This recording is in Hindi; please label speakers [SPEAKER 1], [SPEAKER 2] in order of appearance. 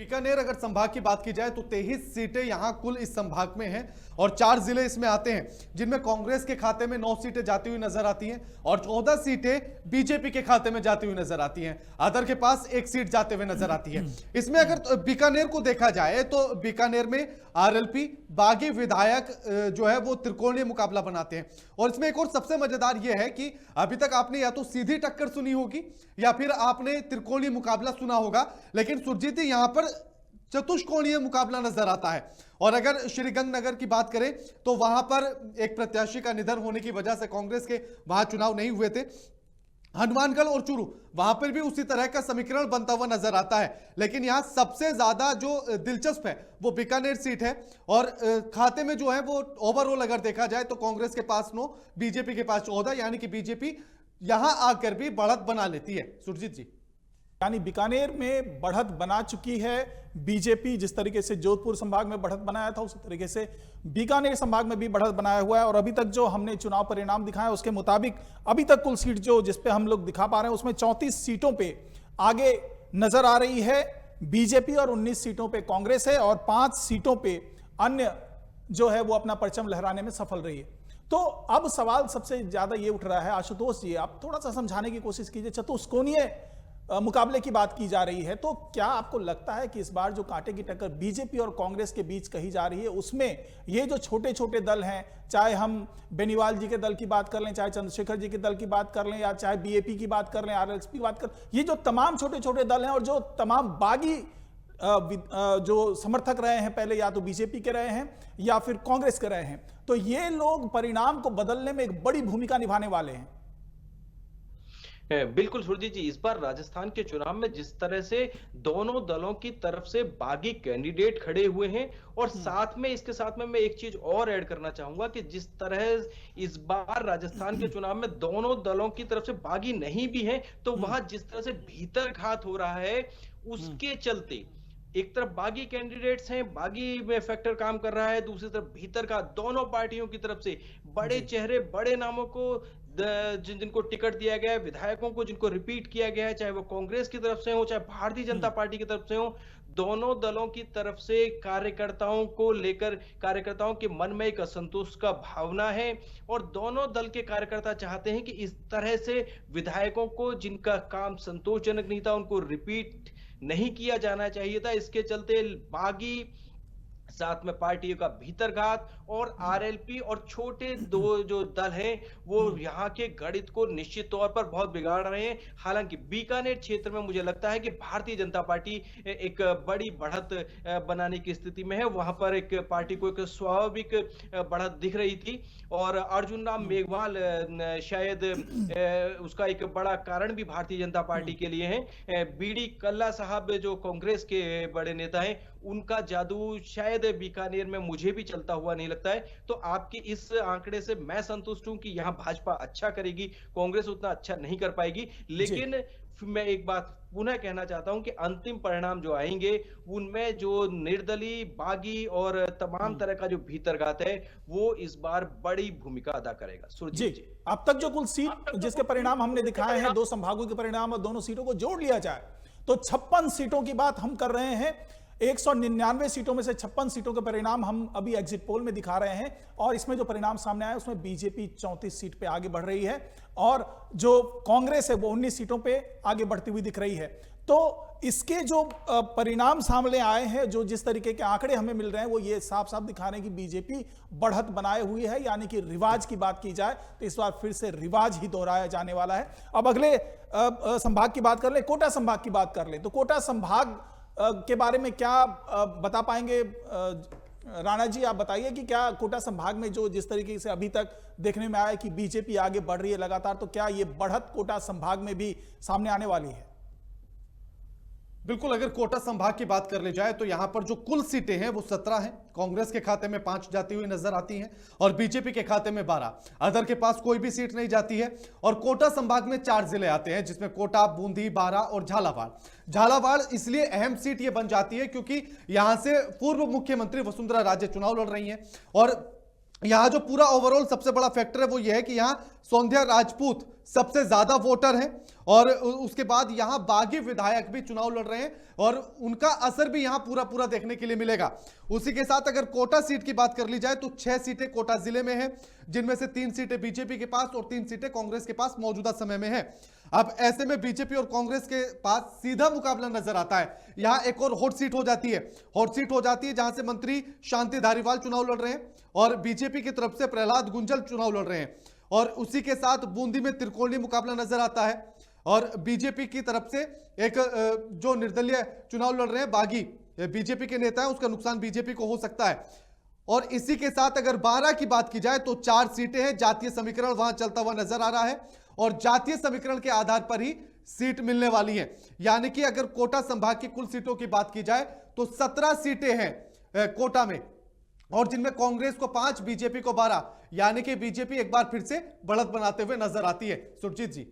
[SPEAKER 1] बीकानेर अगर संभाग की बात की जाए तो 23 सीटें यहां कुल इस संभाग में हैं और 4 जिले इसमें आते हैं, जिनमें कांग्रेस के खाते में 9 सीटें जाती हुई नजर आती हैं और 14 सीटें बीजेपी के खाते में जाती हुई नजर आती हैं। अदर के पास 1 सीट जाते हुए नजर आती है। इसमें अगर बीकानेर को देखा जाए तो बीकानेर में आरएलपी बागी विधायक जो है वो त्रिकोणीय मुकाबला बनाते हैं। और इसमें एक और सबसे मजेदार यह है कि अभी तक आपने या तो सीधी टक्कर सुनी होगी या फिर आपने त्रिकोणीय मुकाबला सुना होगा, लेकिन सुरजीत जी यहां पर चतुष्कोणीय मुकाबला नजर आता है। और अगर श्रीगंगानगर की बात करें तो वहां पर एक प्रत्याशी का निधन होने की वजह से कांग्रेस के वहां चुनाव नहीं हुए थे। हनुमानगढ़ और चूरू वहां पर भी उसी तरह का समीकरण बनता हुआ नजर आता है, लेकिन यहां सबसे ज्यादा जो दिलचस्प है वो बीकानेर सीट है। और खाते में जो है वो ओवरऑल अगर देखा जाए तो कांग्रेस के पास 9, बीजेपी के पास 14, यानी कि बीजेपी यहां आकर भी बढ़त बना लेती है। सुरजीत जी,
[SPEAKER 2] यानी बीकानेर में बढ़त बना चुकी है बीजेपी। जिस तरीके से जोधपुर संभाग में बढ़त बनाया था उसी तरीके से बीकानेर संभाग में भी बढ़त बनाया हुआ है। और अभी तक जो हमने चुनाव परिणाम दिखाए उसके मुताबिक अभी तक कुल सीट जो जिस पे हम लोग दिखा पा रहे हैं उसमें 34 सीटों पे आगे नजर आ रही है बीजेपी और 19 सीटों पे कांग्रेस है और 5 सीटों पे अन्य जो है वो अपना परचम लहराने में सफल रही है। तो अब सवाल सबसे ज्यादा ये उठ रहा है, आशुतोष जी आप थोड़ा सा समझाने की कोशिश कीजिए। चतुष्कोणीय मुकाबले की बात की जा रही है, तो क्या आपको लगता है कि इस बार जो कांटे की टक्कर बीजेपी और कांग्रेस के बीच कही जा रही है उसमें ये जो छोटे छोटे दल हैं, चाहे हम बेनीवाल जी के दल की बात कर लें, चाहे चंद्रशेखर जी के दल की बात कर लें, या चाहे बीएपी की बात कर लें, आरएलपी की बात कर, ये जो तमाम छोटे छोटे दल हैं और जो तमाम बागी जो समर्थक रहे हैं पहले या तो बीजेपी के रहे हैं या फिर कांग्रेस के रहे हैं, तो ये लोग परिणाम को बदलने में एक बड़ी भूमिका निभाने वाले हैं।
[SPEAKER 3] बिल्कुल सुरजीत जी, इस बार राजस्थान के चुनाव में जिस तरह से दोनों दलों की तरफ से बागी कैंडिडेट खड़े हुए हैं और साथ में इसके साथ में मैं एक चीज और ऐड करना चाहूंगा कि जिस तरह इस बार राजस्थान के चुनाव में दोनों दलों की तरफ से बागी नहीं भी हैं, तो वहां जिस तरह से भीतर घात हो रहा है उसके चलते एक तरफ बागी कैंडिडेट्स हैं, बागी में फैक्टर काम कर रहा है, दूसरी तरफ भीतर का दोनों पार्टियों की तरफ से बड़े चेहरे बड़े नामों को जिनको टिकट दिया गया है, विधायकों को जिनको रिपीट किया गया है, चाहे वो कांग्रेस की तरफ से हो चाहे भारतीय जनता पार्टी की तरफ से हो, दोनों दलों की तरफ से कार्यकर्ताओं को लेकर कार्यकर्ताओं के मन में एक असंतोष का भावना है और दोनों दल के कार्यकर्ता चाहते हैं कि इस तरह से विधायकों को जिनका काम संतोषजनक नहीं था उनको रिपीट नहीं किया जाना चाहिए था। इसके चलते बागी साथ में पार्टियों का भीतरघात और आरएलपी और छोटे दो जो दल हैं वो यहाँ के गणित को निश्चित तौर पर बहुत बिगाड़ रहे हैं। हालांकि बीकानेर क्षेत्र में मुझे लगता है कि भारतीय जनता पार्टी एक बड़ी बढ़त बनाने की स्थिति में है। वहां पर एक पार्टी को एक स्वाभाविक बढ़त दिख रही थी और अर्जुन राम मेघवाल शायद उसका एक बड़ा कारण भी भारतीय जनता पार्टी के लिए है। बीडी कल्ला साहब जो कांग्रेस के बड़े नेता हैं, उनका जादू शायद बीकानेर में मुझे भी चलता हुआ नहीं लगता है। तो आपके इस आंकड़े से मैं संतुष्ट हूं कि यहां भाजपा अच्छा करेगी, कांग्रेस उतना अच्छा नहीं कर पाएगी। लेकिन मैं एक बात पुनः कहना चाहता हूं कि अंतिम परिणाम जो आएंगे उनमें जो निर्दलीय बागी और तमाम तरह का जो भीतरघात है वो इस बार बड़ी भूमिका अदा करेगा। सुरजीत जी,
[SPEAKER 2] अब तक जो कुल सीट जिसके परिणाम हमने दिखाए हैं, 2 संभागों के परिणाम और दोनों सीटों को जोड़ लिया जाए तो 56 सीटों की बात हम कर रहे हैं। 199 सीटों में से 56 सीटों के परिणाम हम अभी एग्जिट पोल में दिखा रहे हैं और इसमें जो परिणाम सामने आया उसमें बीजेपी 34 सीट पे आगे बढ़ रही है और जो कांग्रेस है वो 19 सीटों पे आगे बढ़ती हुई दिख रही है। तो इसके जो परिणाम सामने आए हैं, जो जिस तरीके के आंकड़े हमें मिल रहे हैं वो ये साफ साफ दिखा रहे हैं कि बीजेपी बढ़त बनाए हुई है। यानी कि रिवाज की बात की जाए तो इस बार फिर से रिवाज ही दोहराया जाने वाला है। अब अगले संभाग की बात कर ले, कोटा संभाग की बात कर ले, तो कोटा संभाग के बारे में क्या बता पाएंगे राणा जी? आप बताइए कि क्या कोटा संभाग में जो जिस तरीके से अभी तक देखने में आया कि बीजेपी आगे बढ़ रही है लगातार, तो क्या ये बढ़त कोटा संभाग में भी सामने आने वाली है?
[SPEAKER 1] बिल्कुल, अगर कोटा संभाग की बात कर ली जाए तो यहां पर जो कुल सीटें हैं वो 17 हैं। कांग्रेस के खाते में 5 जाती हुई नजर आती हैं और बीजेपी के खाते में 12। अदर के पास कोई भी सीट नहीं जाती है और कोटा संभाग में 4 जिले आते हैं, जिसमें कोटा, बूंदी, बारा और झालावाड़। झालावाड़ इसलिए अहम सीट ये बन जाती है क्योंकि यहां से पूर्व मुख्यमंत्री वसुंधरा राजे चुनाव लड़ रही हैं और यहां जो पूरा ओवरऑल सबसे बड़ा फैक्टर है वो यह है कि यहां सौंध्या राजपूत सबसे ज्यादा वोटर हैं और उसके बाद यहां बागी विधायक भी चुनाव लड़ रहे हैं और उनका असर भी यहां पूरा पूरा देखने के लिए मिलेगा। उसी के साथ अगर कोटा सीट की बात कर ली जाए तो 6 सीटें कोटा जिले में हैं, जिनमें से 3 सीटें बीजेपी के पास और 3 सीटें कांग्रेस के पास मौजूदा समय में है। अब ऐसे में बीजेपी और कांग्रेस के पास सीधा मुकाबला नजर आता है। यहां एक और हॉट सीट हो जाती है, जहां से मंत्री शांति धारीवाल चुनाव लड़ रहे हैं और बीजेपी की तरफ से प्रहलाद गुंजल चुनाव लड़ रहे हैं। और उसी के साथ बूंदी में त्रिकोणीय मुकाबला नजर आता है और बीजेपी की तरफ से एक जो निर्दलीय चुनाव लड़ रहे हैं बागी बीजेपी के नेता है, उसका नुकसान बीजेपी को हो सकता है। और इसी के साथ अगर 12 की बात की जाए तो 4 सीटें हैं, जातीय समीकरण वहां चलता हुआ नजर आ रहा है और जातीय समीकरण के आधार पर ही सीट मिलने वाली है। यानी कि अगर कोटा संभाग की कुल सीटों की बात की जाए तो 17 सीटें हैं कोटा में और जिनमें कांग्रेस को 5, बीजेपी को 12, यानी कि बीजेपी एक बार फिर से बढ़त बनाते हुए नजर आती है। सुरजीत जी।